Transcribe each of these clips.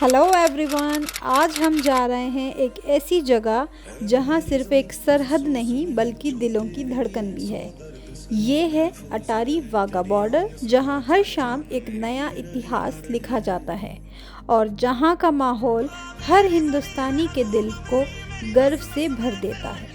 Hello everyone, आज हम जा रहे हैं एक ऐसी जगह जहां सिर्फ एक सरहद नहीं बल्कि दिलों की धड़कन भी है। ये है अटारी वाघा बॉर्डर, जहां हर शाम एक नया इतिहास लिखा जाता है और जहां का माहौल हर हिंदुस्तानी के दिल को गर्व से भर देता है।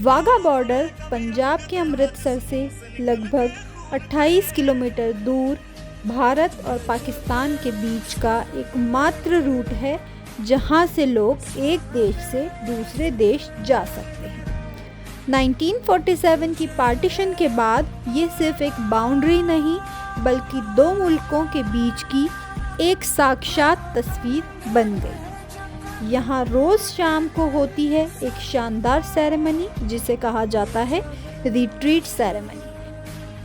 वाघा बॉर्डर पंजाब के अमृतसर से लगभग 28 किलोमीटर दूर भारत और पाकिस्तान के बीच का एकमात्र रूट है जहां से लोग एक देश से दूसरे देश जा सकते हैं। 1947 की पार्टीशन के बाद ये सिर्फ एक बाउंड्री नहीं बल्कि दो मुल्कों के बीच की एक साक्षात तस्वीर बन गई। यहाँ रोज़ शाम को होती है एक शानदार सेरेमनी जिसे कहा जाता है रिट्रीट सेरेमनी,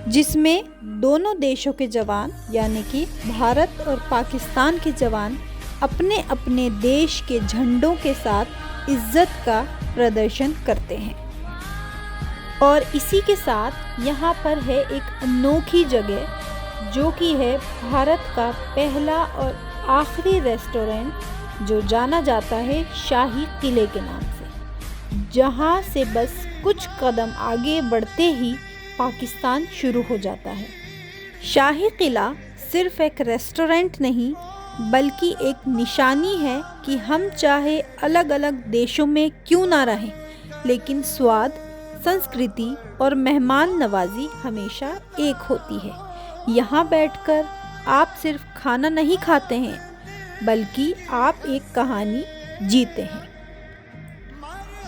जिसमें दोनों देशों के जवान यानी कि भारत और पाकिस्तान के जवान अपने अपने देश के झंडों के साथ इज्जत का प्रदर्शन करते हैं। और इसी के साथ यहाँ पर है एक अनोखी जगह जो कि है भारत का पहला और आखिरी रेस्टोरेंट जो जाना जाता है शाही किले के नाम से, जहाँ से बस कुछ कदम आगे बढ़ते ही पाकिस्तान शुरू हो जाता है। शाही किला सिर्फ एक रेस्टोरेंट नहीं बल्कि एक निशानी है कि हम चाहे अलग अलग देशों में क्यों ना रहें, लेकिन स्वाद, संस्कृति और मेहमान नवाजी हमेशा एक होती है। यहाँ बैठकर आप सिर्फ खाना नहीं खाते हैं बल्कि आप एक कहानी जीते हैं।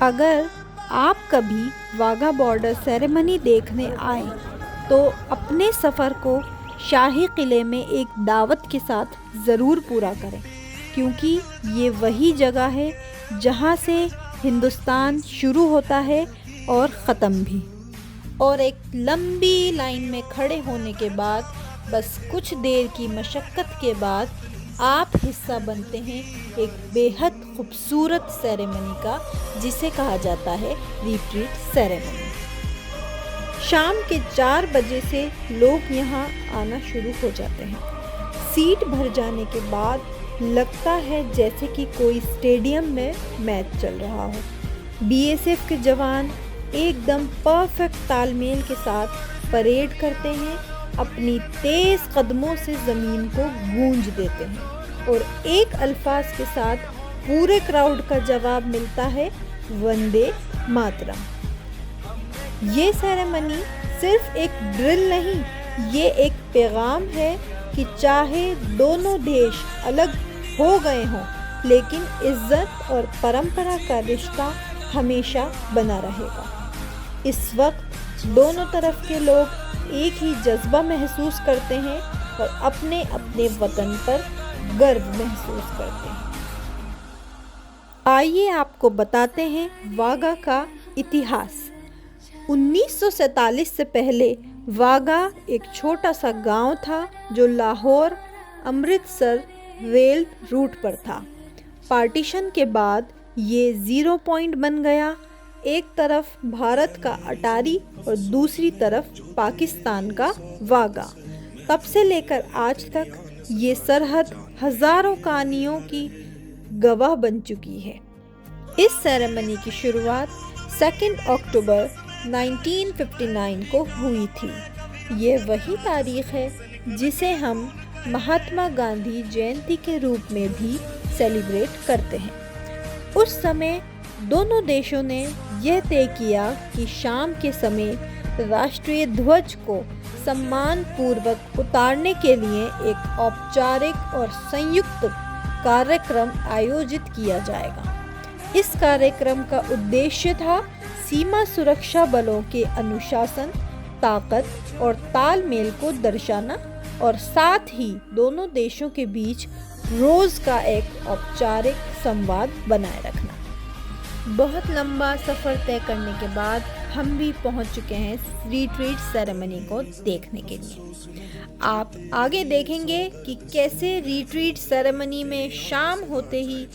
अगर आप कभी वाघा बॉर्डर सेरेमनी देखने आए तो अपने सफ़र को शाही किले में एक दावत के साथ ज़रूर पूरा करें, क्योंकि ये वही जगह है जहाँ से हिंदुस्तान शुरू होता है और ख़त्म भी। और एक लंबी लाइन में खड़े होने के बाद बस कुछ देर की मशक्क़त के बाद आप हिस्सा बनते हैं एक बेहद खूबसूरत सेरेमनी का जिसे कहा जाता है रिट्रीट सेरेमनी। शाम के 4 बजे से लोग यहाँ आना शुरू हो जाते हैं। सीट भर जाने के बाद लगता है जैसे कि कोई स्टेडियम में मैच चल रहा हो। बीएसएफ के जवान एकदम परफेक्ट तालमेल के साथ परेड करते हैं, अपनी तेज़ कदमों से ज़मीन को गूंज देते हैं और एक अल्फाज के साथ पूरे क्राउड का जवाब मिलता है, वंदे मातरम। ये सेरेमनी सिर्फ एक ड्रिल नहीं, ये एक पैगाम है कि चाहे दोनों देश अलग हो गए हों, लेकिन इज्जत और परंपरा का रिश्ता हमेशा बना रहेगा। इस वक्त दोनों तरफ के लोग एक ही जज्बा महसूस करते हैं और अपने अपने वतन पर गर्व महसूस करते हैं। आइए आपको बताते हैं वाघा का इतिहास। 1947 से पहले वाघा एक छोटा सा गांव था जो लाहौर अमृतसर रेल रूट पर था। पार्टीशन के बाद ये 0 पॉइंट बन गया, एक तरफ भारत का अटारी और दूसरी तरफ पाकिस्तान का वाघा। तब से लेकर आज तक ये सरहद हजारों कहानियों की गवाह बन चुकी है। इस सेरेमनी की शुरुआत 2 अक्टूबर 1959 को हुई थी। ये वही तारीख है जिसे हम महात्मा गांधी जयंती के रूप में भी सेलिब्रेट करते हैं। उस समय दोनों देशों ने यह तय किया कि शाम के समय राष्ट्रीय ध्वज को सम्मान पूर्वक उतारने के लिए एक औपचारिक और संयुक्त कार्यक्रम आयोजित किया जाएगा। इस कार्यक्रम का उद्देश्य था सीमा सुरक्षा बलों के अनुशासन, ताकत और तालमेल को दर्शाना और साथ ही दोनों देशों के बीच रोज़ का एक औपचारिक संवाद बनाए रखना। बहुत लंबा सफ़र तय करने के बाद हम भी पहुंच चुके हैं रिट्रीट सेरेमनी को देखने के लिए। आप आगे देखेंगे कि कैसे रिट्रीट सेरेमनी में शाम होते ही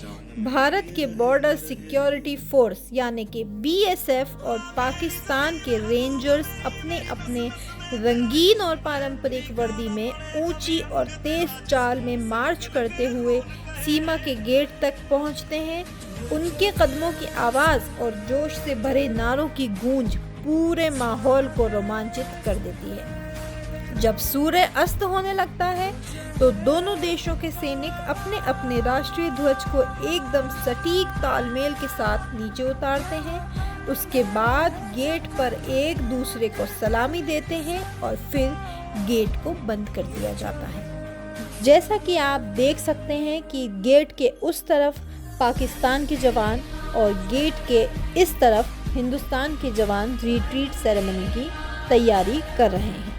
भारत के बॉर्डर सिक्योरिटी फोर्स यानी कि बीएसएफ और पाकिस्तान के रेंजर्स अपने अपने रंगीन और पारंपरिक वर्दी में ऊंची और तेज चाल में मार्च करते हुए सीमा के गेट तक पहुंचते हैं, उनके कदमों की आवाज़ और जोश से भरे नारों की गूंज पूरे माहौल को रोमांचित कर देती है। जब सूर्य अस्त होने लगता है तो दोनों देशों के सैनिक अपने अपने राष्ट्रीय ध्वज को एकदम सटीक तालमेल के साथ नीचे उतारते हैं। उसके बाद गेट पर एक दूसरे को सलामी देते हैं और फिर गेट को बंद कर दिया जाता है। जैसा कि आप देख सकते हैं कि गेट के उस तरफ पाकिस्तान के जवान और गेट के इस तरफ हिंदुस्तान के जवान रिट्रीट सेरेमनी की तैयारी कर रहे हैं।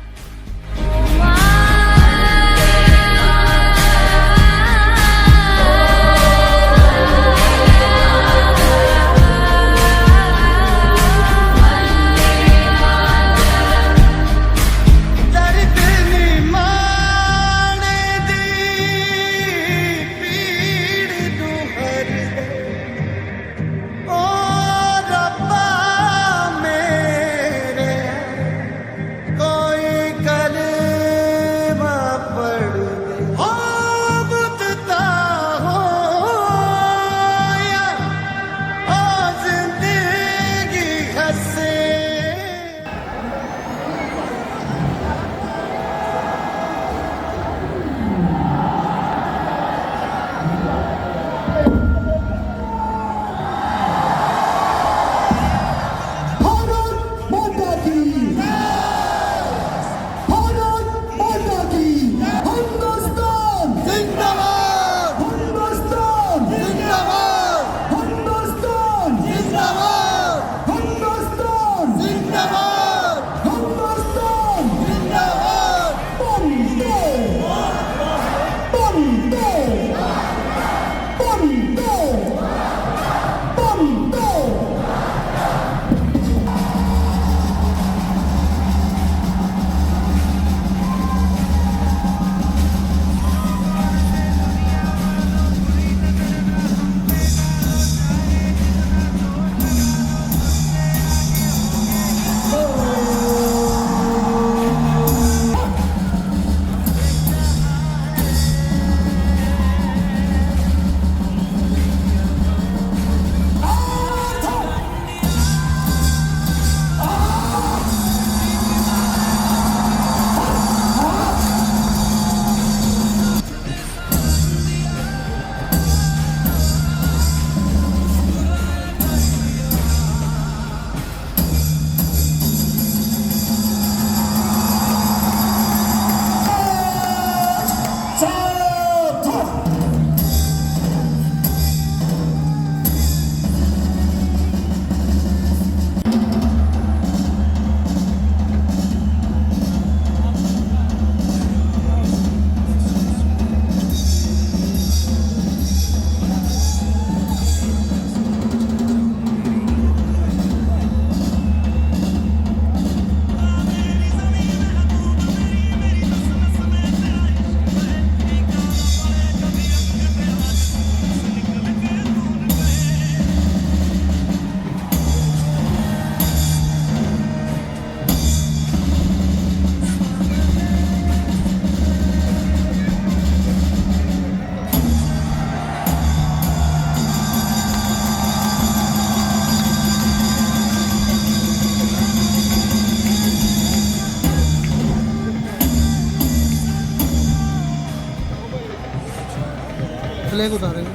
फ्लैग उतारेंगे।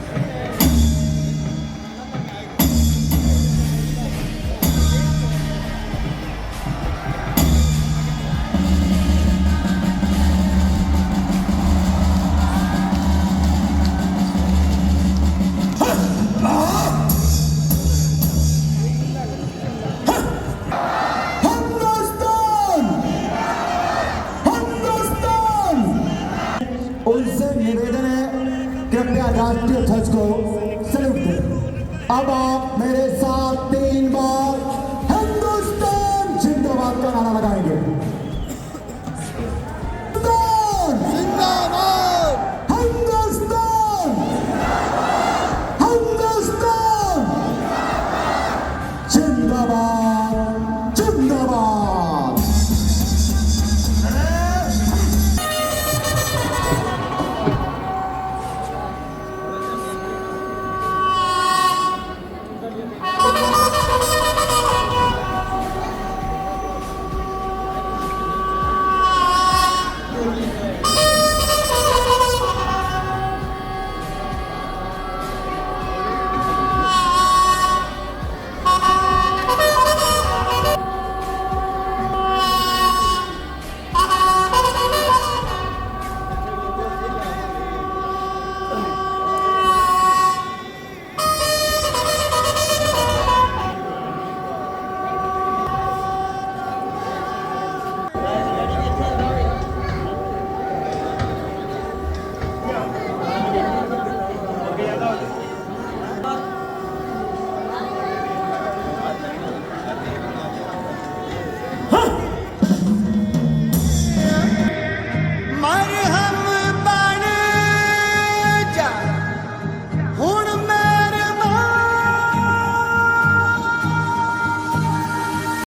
उनसे निवेदन है कृपया राष्ट्रीय ध्वज को सैल्यूट करें। अब आप मेरे साथ 3 बार हिंदुस्तान जिंदाबाद का नारा लगाएंगे।